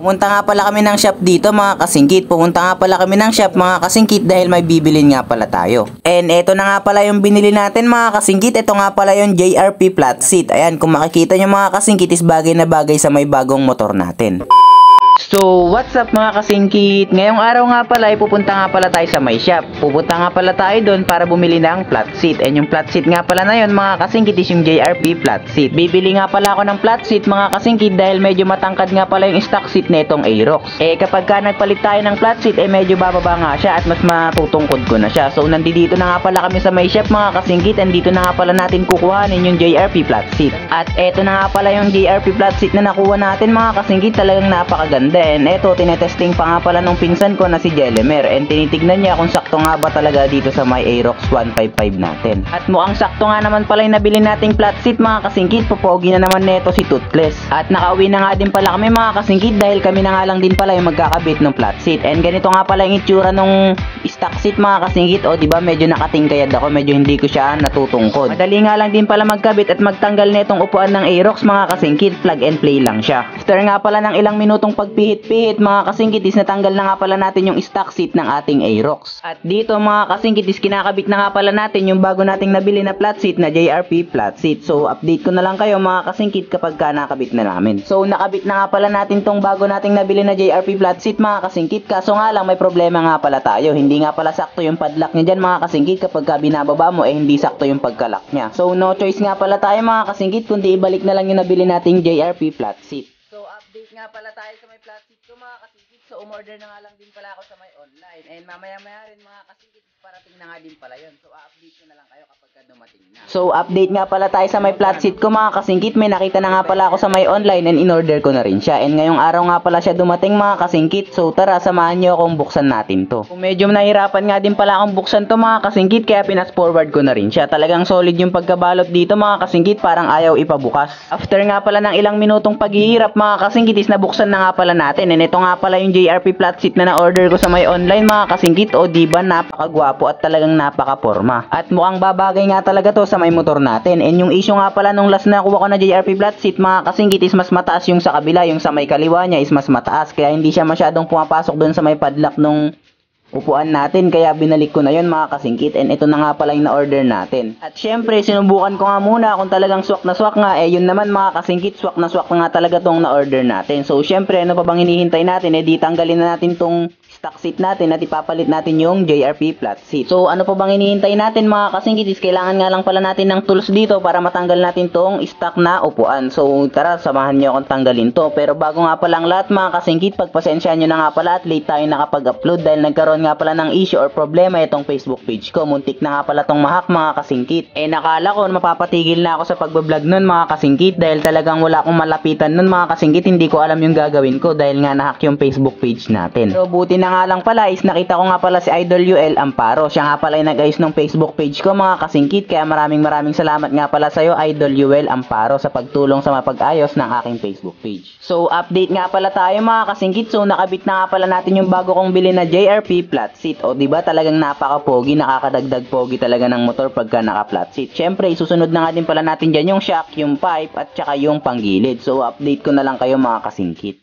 Pumunta nga pala kami ng shop dito mga kasingkit. Pumunta nga pala kami ng shop mga kasingkit dahil may bibilin nga pala tayo. And eto na nga pala yung binili natin mga kasingkit. Ito nga pala yung JRP flat seat. Ayan, kung makikita nyo mga kasingkit is bagay na bagay sa may bagong motor natin. So, what's up mga kasingkit? Ngayong araw nga pala ay pupunta nga pala tayo sa may shop. Pupunta nga pala tayo doon para bumili ng flat seat. And yung flat seat nga pala na yun mga kasingkit is yung JRP flat seat. Bibili nga pala ako ng flat seat mga kasingkit dahil medyo matangkad nga pala yung stock seat nitong Aerox. Kapag ka nagpalit tayo ng flat seat medyo bababa nga siya at mas matutungkod ko na siya. So, nandito na nga pala kami sa may shop mga kasingkit. And dito na nga pala natin kukuhanin yung JRP flat seat. At eto na nga pala yung JRP flat seat na nakuha natin mga kasingkit. Talagang napakaganda. And eto, tinetesting pa nga pala nung pinsan ko na si Jelemer. And tinitignan niya kung sakto nga ba talaga dito sa may Aerox 155 natin. At mukhang sakto nga naman pala yung nabili nating flat seat mga kasingkit. Popogi na naman neto si Toothless. At nakauwi na nga din pala kami mga kasingkit dahil kami na nga lang din pala yung magkakabit ng flat seat. And ganito nga pala yung itsura nung stock seat mga kasingkit. O diba medyo nakatingkayad ako, medyo hindi ko siya natutungkod. Madali nga lang din pala magkabit at magtanggal netong upuan ng Aerox mga kasingkit. Plug and play lang siya. After nga pala ng ilang minutong pagpihit-pihit mga kasingkit is natanggal na nga pala natin yung stock seat ng ating Aerox. At dito mga kasingkit is kinakabit na nga pala natin yung bago nating nabili na flat seat na JRP flat seat. So update ko na lang kayo mga kasingkit kapag ka nakabit na namin. So nakabit na nga pala natin tong bago nating nabili na JRP flat seat mga kasingkit. Kaso nga lang may problema nga pala tayo. Hindi nga pala sakto yung padlock niya dyan mga kasingkit. Kapag ka binababa mo hindi sakto yung pagkalak niya. So no choice nga pala tayo mga kasingkit kundi ibalik na lang yung nabili nating JRP flat seat. So update nga pala tayo sa may flat seat ko mga kasingkit. So umorder na nga lang din pala ako sa may online. And mamaya-maya rin mga kasingkit parating na nga din pala yun. So update ko na lang kayo kapag dumating na. So update nga pala tayo sa may flat seat ko mga kasingkit. May nakita na nga pala ako sa may online and in-order ko na rin siya. And ngayong araw nga pala siya dumating mga kasingkit. So tara, samahan nyo akong buksan natin to. Kung medyo nahirapan nga din pala akong buksan to mga kasingkit kaya pinas forward ko na rin siya. Talagang solid yung pagkabalot dito mga kasingkit, parang ayaw ipabukas. After nga pala ng ilang minutong paghihirap mga kasingkit is nabuksan na nga pala natin. And ito nga pala yung JRP flat seat na na-order ko sa may online mga kasingkit. O diba napakagwapo at talagang napaka-porma. At mukhang babagay nga talaga to sa may motor natin. And yung issue nga pala nung last na kuha ko na JRP flat seat mga kasingkit is mas mataas yung sa kabila. Yung sa may kaliwa niya is mas mataas. Kaya hindi siya masyadong pumapasok dun sa may padlock nung upuan natin, kaya binalik ko na yun mga kasingkit. And ito na nga pala yung na-order natin. At syempre sinubukan ko nga muna kung talagang swak na swak nga. Yun naman mga kasingkit, swak na swak nga talaga tong na-order natin. So syempre ano pa bang hinihintay natin, di tanggalin na natin tong stock seat natin at ipapalit natin yung JRP flat seat. So ano pa bang hinihintay natin mga kasingkit is kailangan nga lang pala natin ng tools dito para matanggal natin tong stock na upuan. So tara, samahan nyo akong tanggalin to. Pero bago nga pala ang lahat mga kasingkit, pagpasensyahan nyo na nga pala at late tayo nakapag-upload dahil nagkaroon nga pala ng issue or problema itong Facebook page ko. Muntik na nga pala tong mahak mga kasingkit. Nakala ko mapapatigil na ako sa pagbablog nun mga kasingkit dahil talagang wala akong malapitan nun mga kasingkit. Hindi ko alam yung gagawin ko dahil nga nahack yung Facebook page natin. So buti na nga lang pala is nakita ko nga pala si Idol UL Amparo. Siya nga pala yung nag-ayos ng Facebook page ko mga kasingkit. Kaya maraming salamat nga pala sa'yo Idol UL Amparo sa pagtulong sa mapag-ayos ng aking Facebook page. So update nga pala tayo mga kasingkit. So nakabit na nga pala natin yung bago kong bili na JRP flat seat. O diba talagang napaka-pogi, nakakadagdag pogi talaga ng motor pagka naka-flat seat. Syempre isusunod na nga din pala natin dyan yung shock, yung pipe at saka yung panggilid. So update ko na lang kayo mga kasingkit.